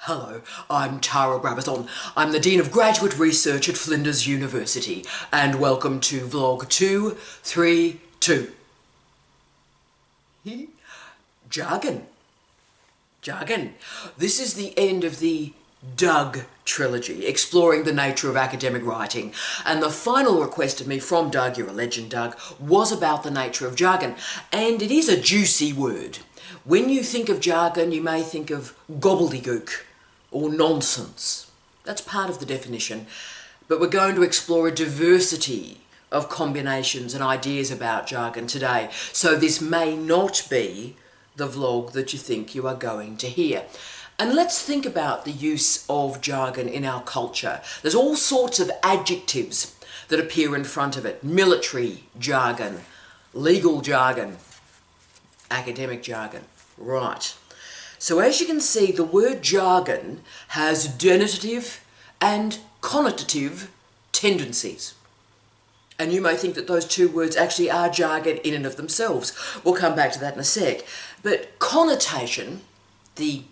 Hello, I'm Tara Brabazon. I'm the Dean of Graduate Research at Flinders University, and welcome to Vlog 232. Jargon. Jargon. This is the end of the Doug trilogy, exploring the nature of academic writing. And the final request of me from Doug, you're a legend Doug, was about the nature of jargon. And it is a juicy word. When you think of jargon, you may think of gobbledygook or nonsense. That's part of the definition. But we're going to explore a diversity of combinations and ideas about jargon today. So this may not be the vlog that you think you are going to hear. And let's think about the use of jargon in our culture. There's all sorts of adjectives that appear in front of it. Military jargon, legal jargon, academic jargon. Right. So as you can see, the word jargon has denotative and connotative tendencies. And you may think that those two words actually are jargon in and of themselves. We'll come back to that in a sec. But connotation, the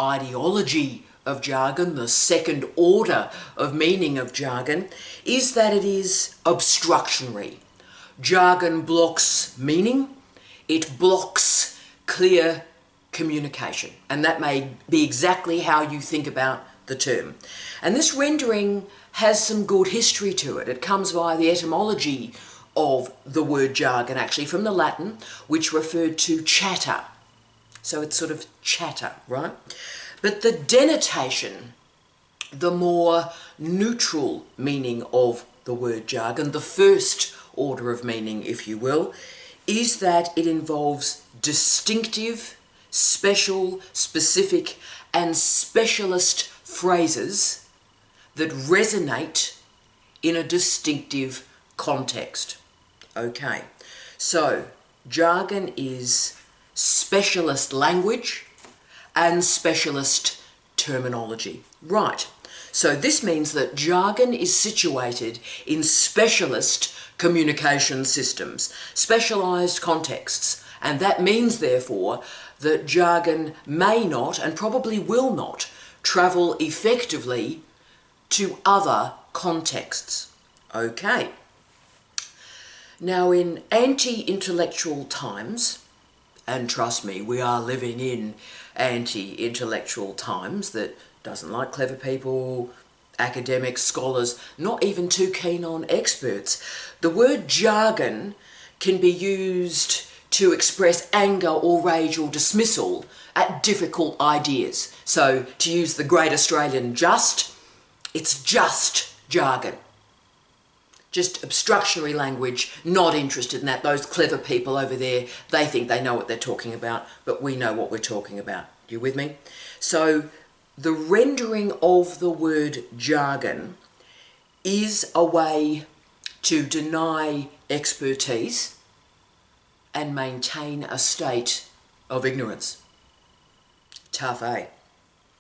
ideology of jargon, the second order of meaning of jargon, is that it is obstructionary. Jargon blocks meaning, it blocks clear communication, and that may be exactly how you think about the term. And this rendering has some good history to it. It comes via the etymology of the word jargon, actually from the Latin, which referred to chatter. So it's sort of chatter, right? But the denotation, the more neutral meaning of the word jargon, the first order of meaning, if you will, is that it involves distinctive, special, specific, and specialist phrases that resonate in a distinctive context. Okay, so jargon is specialist language and specialist terminology. Right, so this means that jargon is situated in specialist communication systems, specialised contexts, and that means, therefore, that jargon may not, and probably will not, travel effectively to other contexts. Okay. Now, in anti-intellectual times, and trust me, we are living in anti-intellectual times that doesn't like clever people, academics, scholars, not even too keen on experts, the word jargon can be used to express anger or rage or dismissal at difficult ideas. So, to use the great Australian just, it's just jargon. Just obstructionary language, not interested in that. Those clever people over there, they think they know what they're talking about, but we know what we're talking about. You with me? So, the rendering of the word jargon is a way to deny expertise and maintain a state of ignorance. Tough, eh?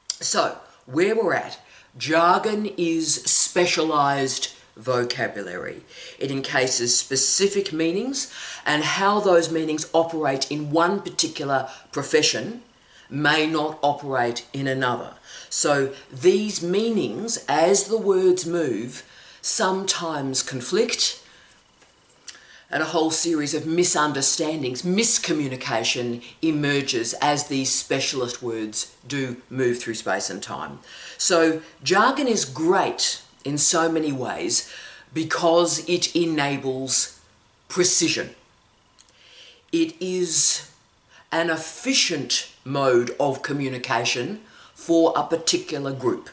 So, where we're at, jargon is specialised vocabulary. It encases specific meanings, and how those meanings operate in one particular profession may not operate in another. So these meanings, as the words move, sometimes conflict, and a whole series of misunderstandings, miscommunication emerges as these specialist words do move through space and time. So jargon is great in so many ways because it enables precision. It is an efficient mode of communication for a particular group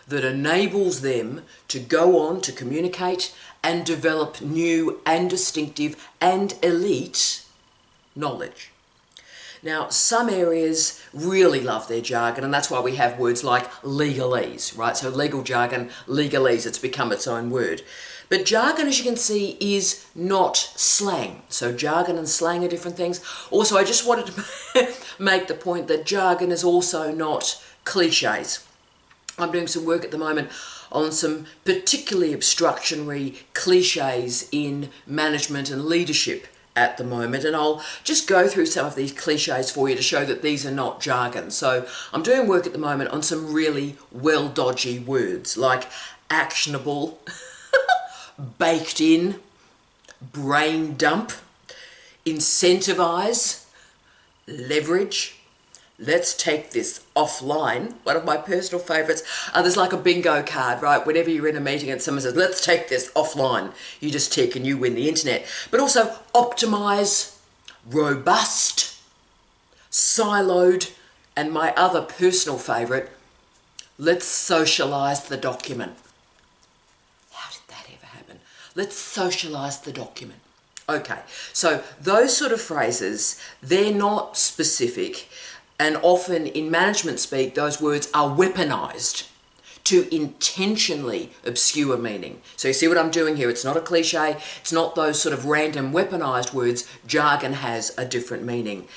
that enables them to go on to communicate and develop new and distinctive and elite knowledge. Now, some areas really love their jargon, and that's why we have words like legalese, right? So legal jargon, legalese, it's become its own word. But jargon, as you can see, is not slang. So jargon and slang are different things. Also, I just wanted to make the point that jargon is also not cliches. I'm doing some work at the moment on some particularly obstructionary cliches in management and leadership at the moment, and I'll just go through some of these cliches for you to show that these are not jargon. So I'm doing work at the moment on some really well dodgy words like actionable, baked in, brain dump, incentivize, leverage, let's take this offline. One of my personal favourites. There's like a bingo card, right? Whenever you're in a meeting and someone says, let's take this offline, you just tick and you win the internet. But also optimise, robust, siloed, and my other personal favourite, let's socialise the document. How did that ever happen? Let's socialise the document. Okay, so those sort of phrases, they're not specific. And often in management speak, those words are weaponized to intentionally obscure meaning. So you see what I'm doing here? It's not a cliche. It's not those sort of random weaponized words. Jargon has a different meaning.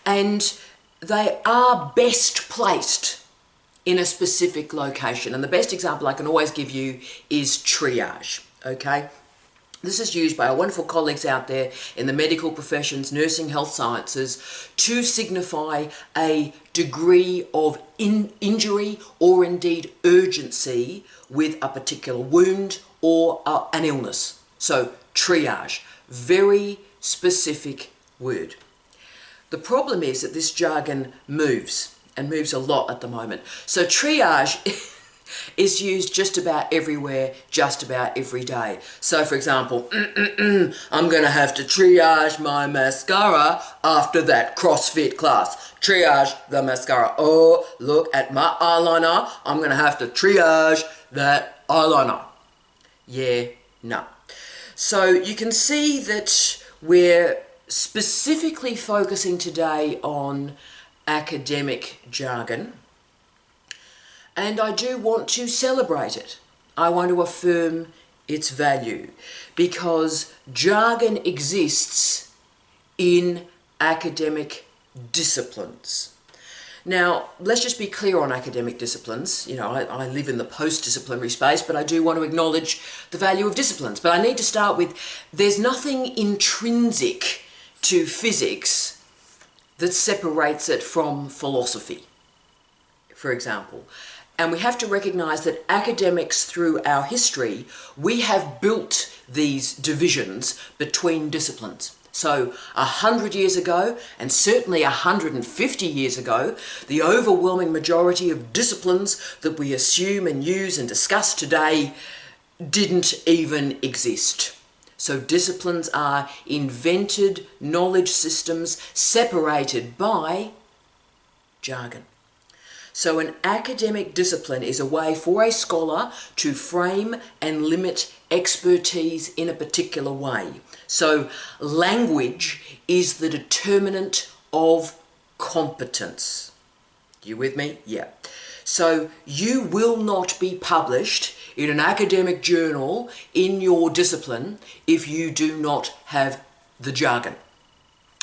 And they are best placed in a specific location. And the best example I can always give you is triage, okay? This is used by our wonderful colleagues out there in the medical professions, nursing, health sciences, to signify a degree of injury or indeed urgency with a particular wound or an illness. So triage, very specific word. The problem is that this jargon moves and moves a lot at the moment. So triage is used just about everywhere, just about every day. So for example, I'm going to have to triage my mascara after that CrossFit class. Triage the mascara. Oh, look at my eyeliner. I'm going to have to triage that eyeliner. Yeah, no. So you can see that we're specifically focusing today on academic jargon. And I do want to celebrate it. I want to affirm its value because jargon exists in academic disciplines. Now, let's just be clear on academic disciplines. You know, I live in the post-disciplinary space, but I do want to acknowledge the value of disciplines. But I need to start with, there's nothing intrinsic to physics that separates it from philosophy, for example. And we have to recognise that academics through our history, we have built these divisions between disciplines. So 100 years ago, and certainly 150 years ago, the overwhelming majority of disciplines that we assume and use and discuss today didn't even exist. So disciplines are invented knowledge systems separated by jargon. So an academic discipline is a way for a scholar to frame and limit expertise in a particular way. So language is the determinant of competence. You with me? Yeah. So you will not be published in an academic journal in your discipline if you do not have the jargon.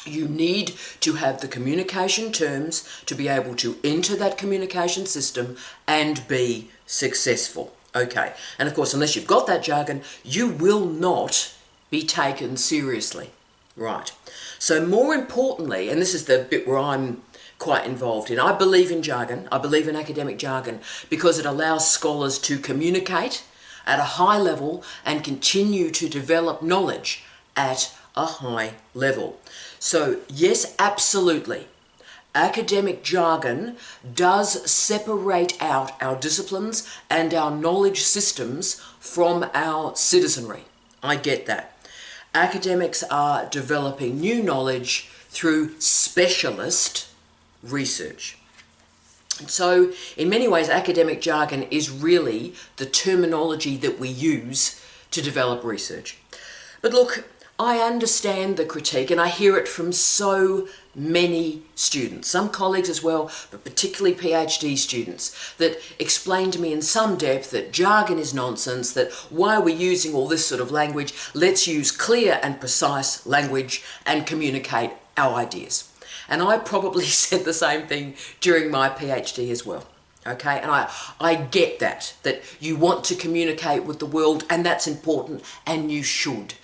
You need to have the communication terms to be able to enter that communication system and be successful. Okay, and of course, unless you've got that jargon, you will not be taken seriously. Right, so more importantly, and this is the bit where I'm quite involved in, I believe in jargon, I believe in academic jargon, because it allows scholars to communicate at a high level and continue to develop knowledge at a high level. So yes, absolutely, academic jargon does separate out our disciplines and our knowledge systems from our citizenry. I get that. Academics are developing new knowledge through specialist research. So in many ways, academic jargon is really the terminology that we use to develop research. But look, I understand the critique and I hear it from so many students, some colleagues as well, but particularly PhD students, that explain to me in some depth that jargon is nonsense, that why are we using all this sort of language? Let's use clear and precise language and communicate our ideas. And I probably said the same thing during my PhD as well. Okay, and I get that you want to communicate with the world and that's important and you should.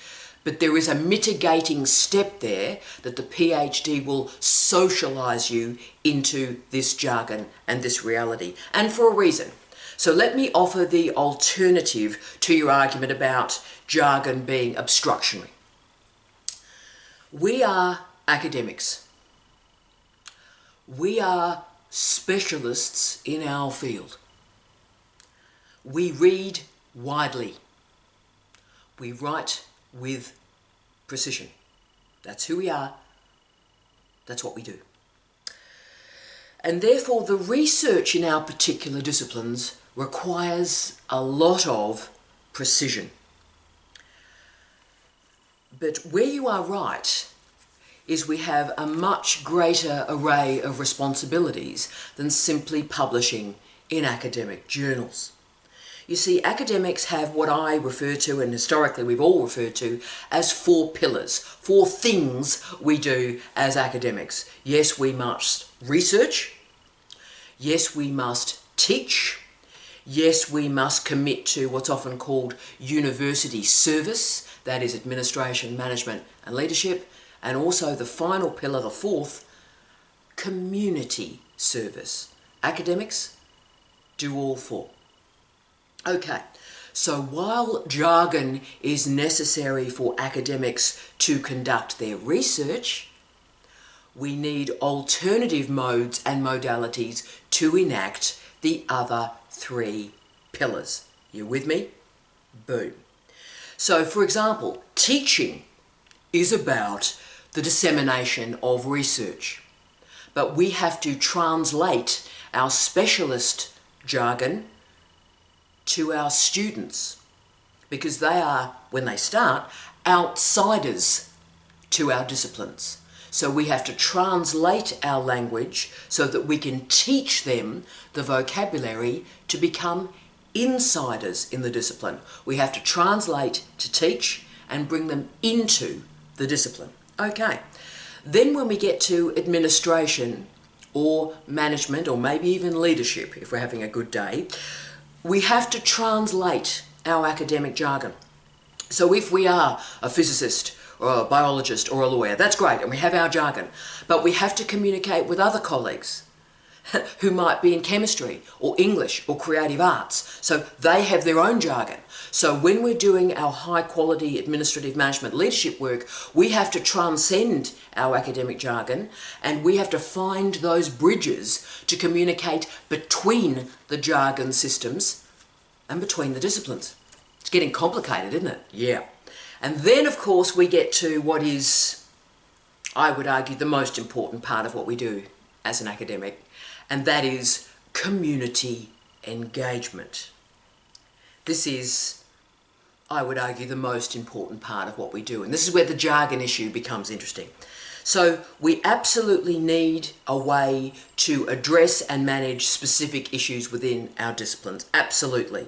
But there is a mitigating step there that the PhD will socialise you into this jargon and this reality, and for a reason. So let me offer the alternative to your argument about jargon being obstructionary. We are academics. We are specialists in our field. We read widely. We write with precision. That's who we are. That's what we do. And therefore, the research in our particular disciplines requires a lot of precision. But where you are right is we have a much greater array of responsibilities than simply publishing in academic journals. You see, academics have what I refer to, and historically we've all referred to, as 4 pillars, 4 things we do as academics. Yes, we must research. Yes, we must teach. Yes, we must commit to what's often called university service, that is administration, management and leadership. And also the final pillar, the 4th, community service. Academics do all 4. Okay, so while jargon is necessary for academics to conduct their research, we need alternative modes and modalities to enact the other 3 pillars. You with me? Boom. So, for example, teaching is about the dissemination of research, but we have to translate our specialist jargon to our students, because they are, when they start, outsiders to our disciplines. So we have to translate our language so that we can teach them the vocabulary to become insiders in the discipline. We have to translate to teach and bring them into the discipline. Okay, then when we get to administration or management, or maybe even leadership if we're having a good day, we have to translate our academic jargon. So if we are a physicist or a biologist or a lawyer, that's great, and we have our jargon, but we have to communicate with other colleagues who might be in chemistry or English or creative arts. So they have their own jargon. So when we're doing our high quality administrative management leadership work, we have to transcend our academic jargon, and we have to find those bridges to communicate between the jargon systems and between the disciplines. It's getting complicated, isn't it? Yeah. And then, of course, we get to what is, I would argue, the most important part of what we do as an academic, and that is community engagement. This is, I would argue, the most important part of what we do, and this is where the jargon issue becomes interesting. So we absolutely need a way to address and manage specific issues within our disciplines, absolutely.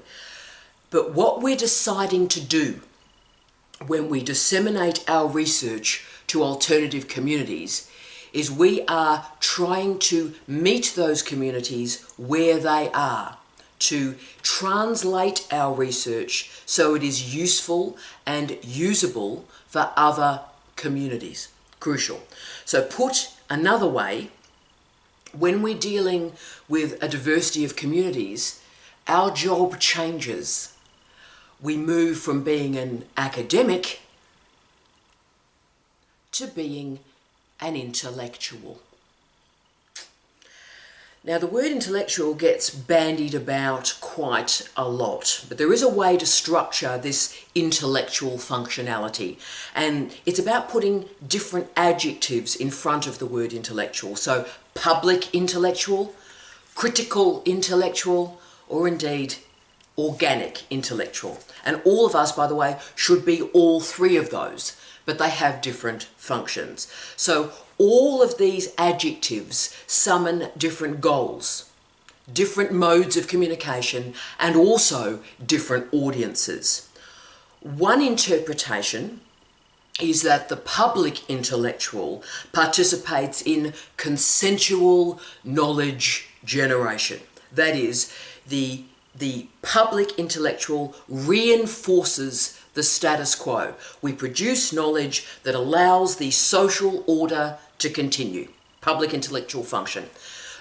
But what we're deciding to do when we disseminate our research to alternative communities is we are trying to meet those communities where they are, to translate our research so it is useful and usable for other communities. Crucial. So put another way, when we're dealing with a diversity of communities, our job changes. We move from being an academic to being an intellectual. Now, the word intellectual gets bandied about quite a lot, but there is a way to structure this intellectual functionality, and it's about putting different adjectives in front of the word intellectual. So, public intellectual, critical intellectual, or indeed organic intellectual. And all of us, by the way, should be all 3 of those, but they have different functions. So all of these adjectives summon different goals, different modes of communication, and also different audiences. One interpretation is that the public intellectual participates in consensual knowledge generation. That is, the public intellectual reinforces the status quo. We produce knowledge that allows the social order to continue. Public intellectual function.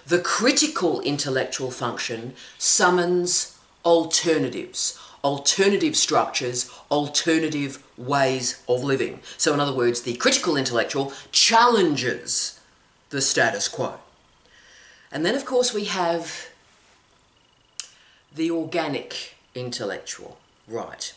The critical intellectual function summons alternatives, alternative structures, alternative ways of living. So in other words, the critical intellectual challenges the status quo. And then of course we have the organic intellectual, right?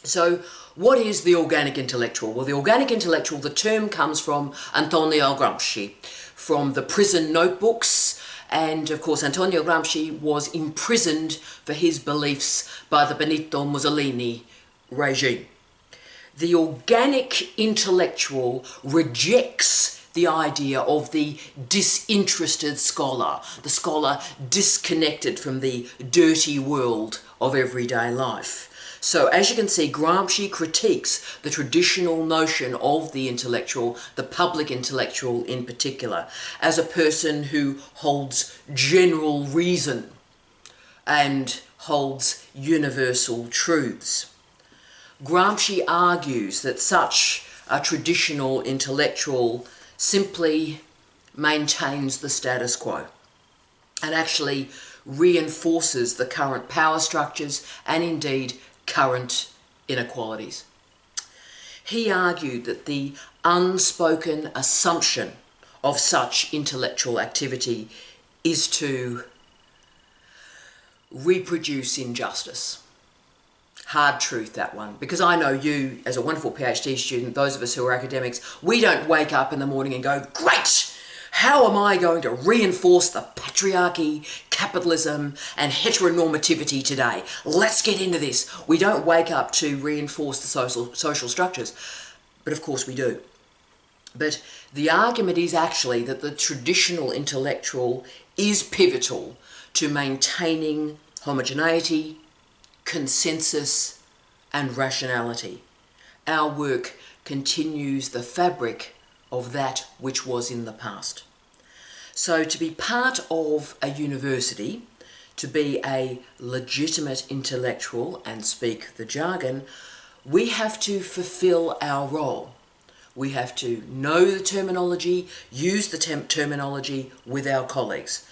So what is the organic intellectual? Well, the organic intellectual, the term comes from Antonio Gramsci, from the prison notebooks, and of course Antonio Gramsci was imprisoned for his beliefs by the Benito Mussolini regime. The organic intellectual rejects the idea of the disinterested scholar, the scholar disconnected from the dirty world of everyday life. So as you can see, Gramsci critiques the traditional notion of the intellectual, the public intellectual in particular, as a person who holds general reason and holds universal truths. Gramsci argues that such a traditional intellectual simply maintains the status quo and actually reinforces the current power structures and indeed current inequalities. He argued that the unspoken assumption of such intellectual activity is to reproduce injustice. Hard truth, that one, because I know you, as a wonderful PhD student, those of us who are academics, we don't wake up in the morning and go, great! How am I going to reinforce the patriarchy, capitalism, and heteronormativity today? Let's get into this. We don't wake up to reinforce the social structures, but of course we do. But the argument is actually that the traditional intellectual is pivotal to maintaining homogeneity, consensus, and rationality. Our work continues the fabric of that which was in the past. So to be part of a university, to be a legitimate intellectual and speak the jargon, we have to fulfill our role. We have to know the terminology, use the terminology with our colleagues.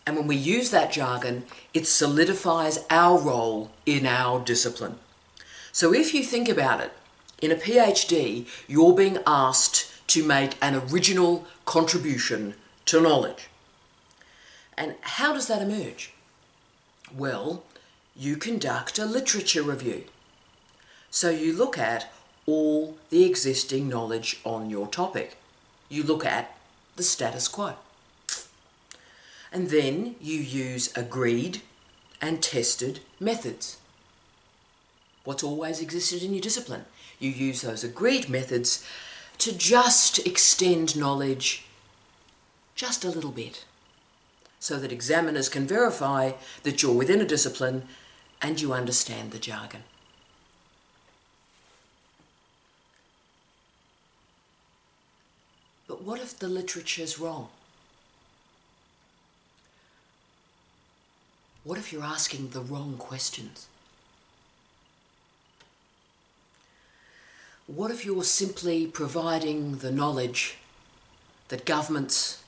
And when we use that jargon, it solidifies our role in our discipline. So if you think about it, in a PhD, you're being asked to make an original contribution to knowledge. And how does that emerge? Well, you conduct a literature review. So you look at all the existing knowledge on your topic. You look at the status quo. And then you use agreed and tested methods. What's always existed in your discipline? You use those agreed methods to just extend knowledge just a little bit, so that examiners can verify that you're within a discipline and you understand the jargon. But what if the literature's wrong? What if you're asking the wrong questions? What if you're simply providing the knowledge that governments,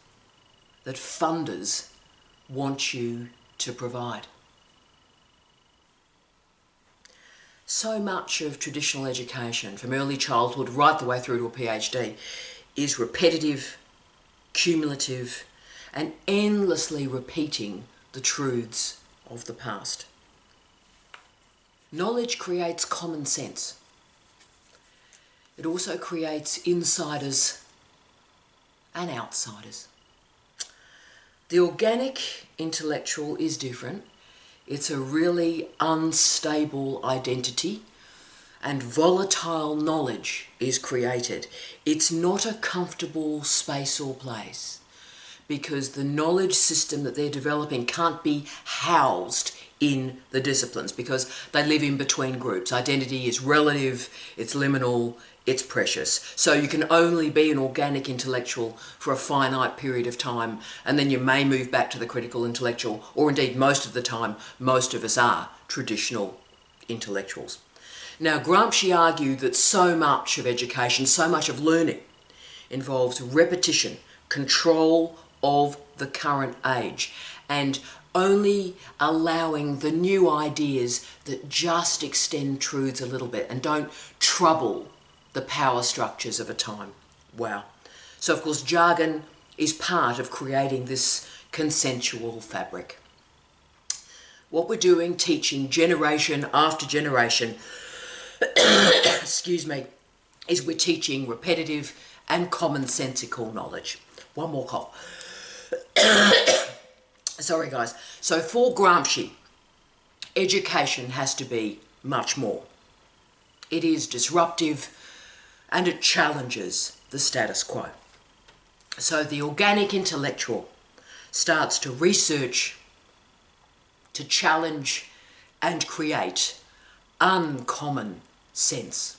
that funders want you to provide? So much of traditional education, from early childhood right the way through to a PhD, is repetitive, cumulative, and endlessly repeating the truths of the past. Knowledge creates common sense. It also creates insiders and outsiders. The organic intellectual is different. It's a really unstable identity, and volatile knowledge is created. It's not a comfortable space or place, because the knowledge system that they're developing can't be housed in the disciplines, because they live in between groups. Identity is relative, it's liminal, it's precious. So you can only be an organic intellectual for a finite period of time, and then you may move back to the critical intellectual, or indeed most of the time, most of us are traditional intellectuals. Now, Gramsci argued that so much of education, so much of learning, involves repetition, control of the current age, and only allowing the new ideas that just extend truths a little bit and don't trouble the power structures of a time. Wow. So, of course, jargon is part of creating this consensual fabric. What we're doing, teaching generation after generation, excuse me, is we're teaching repetitive and commonsensical knowledge. One more cough. Sorry, guys. So for Gramsci, education has to be much more. It is disruptive and it challenges the status quo. So the organic intellectual starts to research, to challenge and create uncommon sense.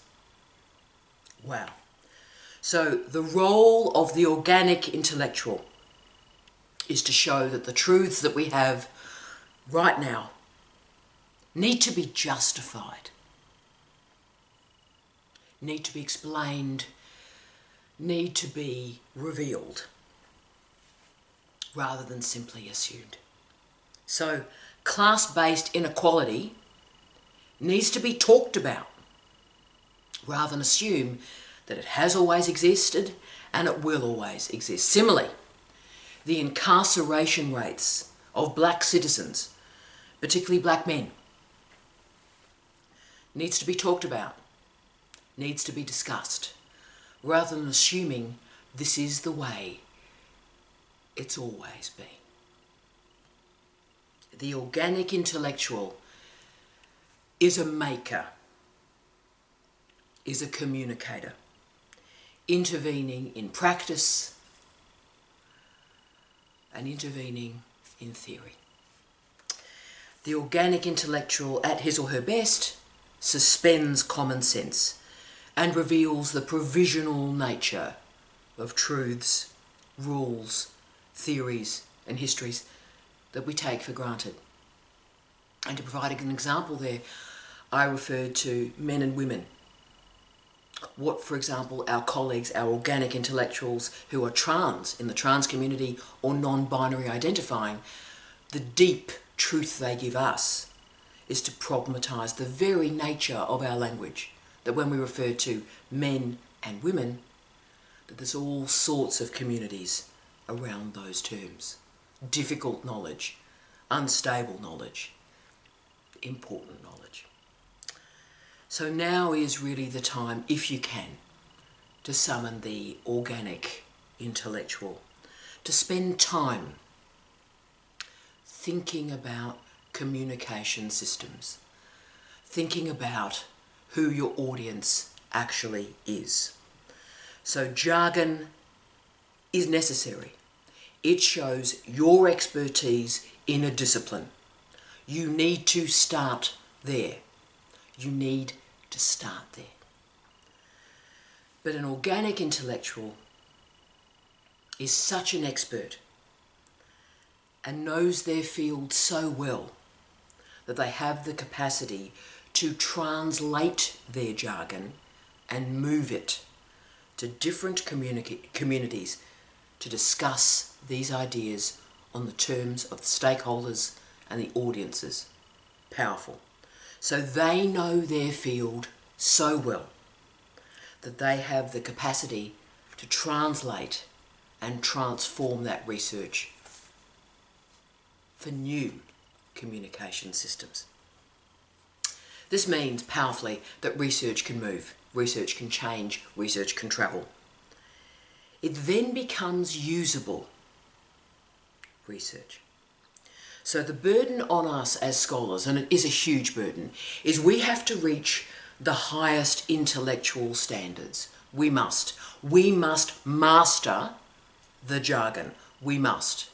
Wow. So the role of the organic intellectual is to show that the truths that we have right now need to be justified, need to be explained, need to be revealed, rather than simply assumed. So class-based inequality needs to be talked about, rather than assume that it has always existed and it will always exist. Similarly, the incarceration rates of black citizens, particularly black men, needs to be talked about, needs to be discussed, rather than assuming this is the way it's always been. The organic intellectual is a maker, is a communicator, intervening in practice and intervening in theory. The organic intellectual, at his or her best, suspends common sense and reveals the provisional nature of truths, rules, theories and histories that we take for granted. And to provide an example there, I referred to men and women. What, for example, our colleagues, our organic intellectuals who are trans, in the trans community, or non-binary identifying, the deep truth they give us is to problematise the very nature of our language. That when we refer to men and women, that there's all sorts of communities around those terms. Difficult knowledge, unstable knowledge, important knowledge. So now is really the time, if you can, to summon the organic intellectual, to spend time thinking about communication systems, thinking about who your audience actually is. So jargon is necessary. It shows your expertise in a discipline. You need to start there. You need to start there. But an organic intellectual is such an expert and knows their field so well that they have the capacity to translate their jargon and move it to different communities to discuss these ideas on the terms of the stakeholders and the audiences. Powerful. So they know their field so well that they have the capacity to translate and transform that research for new communication systems. This means powerfully that research can move, research can change, research can travel. It then becomes usable research. So the burden on us as scholars, and it is a huge burden, is we have to reach the highest intellectual standards. We must master the jargon. We must.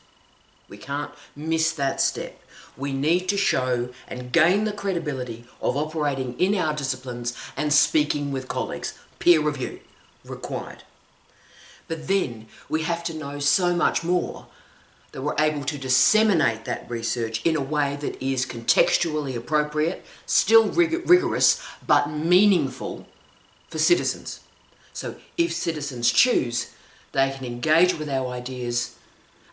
We can't miss that step. We need to show and gain the credibility of operating in our disciplines and speaking with colleagues. Peer review required. But then we have to know so much more that we're able to disseminate that research in a way that is contextually appropriate, still rigorous, but meaningful for citizens. So if citizens choose, they can engage with our ideas,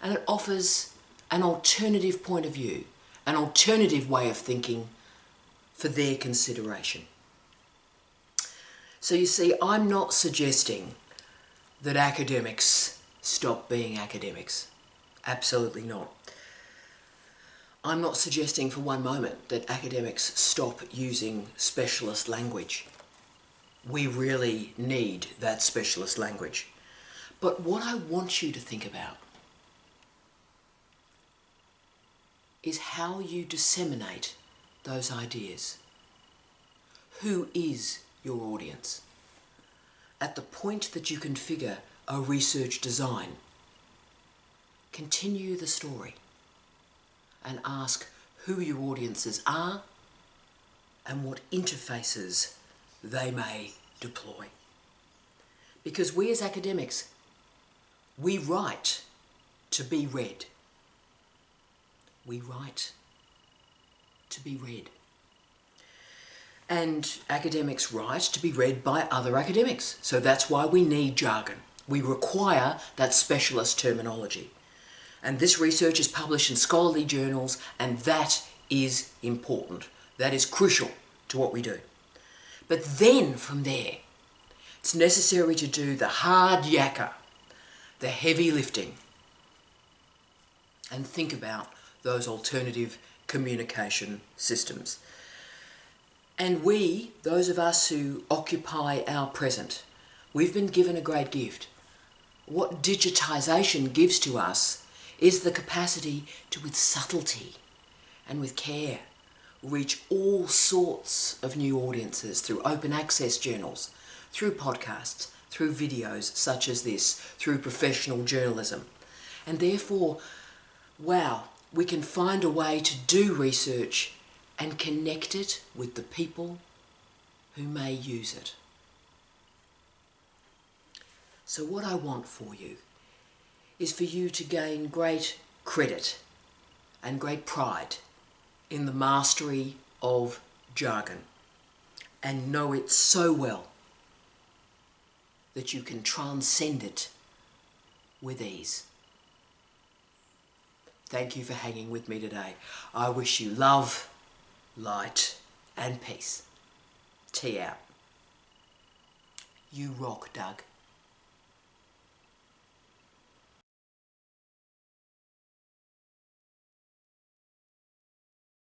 and it offers an alternative point of view, an alternative way of thinking for their consideration. So you see, I'm not suggesting that academics stop being academics. Absolutely not. I'm not suggesting for one moment that academics stop using specialist language. We really need that specialist language. But what I want you to think about is how you disseminate those ideas. Who is your audience? At the point that you configure a research design, continue the story and ask who your audiences are and what interfaces they may deploy. Because we as academics, we write to be read. We write to be read. And academics write to be read by other academics. So that's why we need jargon. We require that specialist terminology. And this research is published in scholarly journals, and that is important. That is crucial to what we do. But then from there, it's necessary to do the hard yakka, the heavy lifting, and think about those alternative communication systems. And we, those of us who occupy our present, we've been given a great gift. What digitisation gives to us is the capacity to, with subtlety and with care, reach all sorts of new audiences through open access journals, through podcasts, through videos such as this, through professional journalism. And therefore, wow, we can find a way to do research and connect it with the people who may use it. So what I want for you is for you to gain great credit and great pride in the mastery of jargon and know it so well that you can transcend it with ease. Thank you for hanging with me today. I wish you love, light and peace. Tea out. You rock, Doug.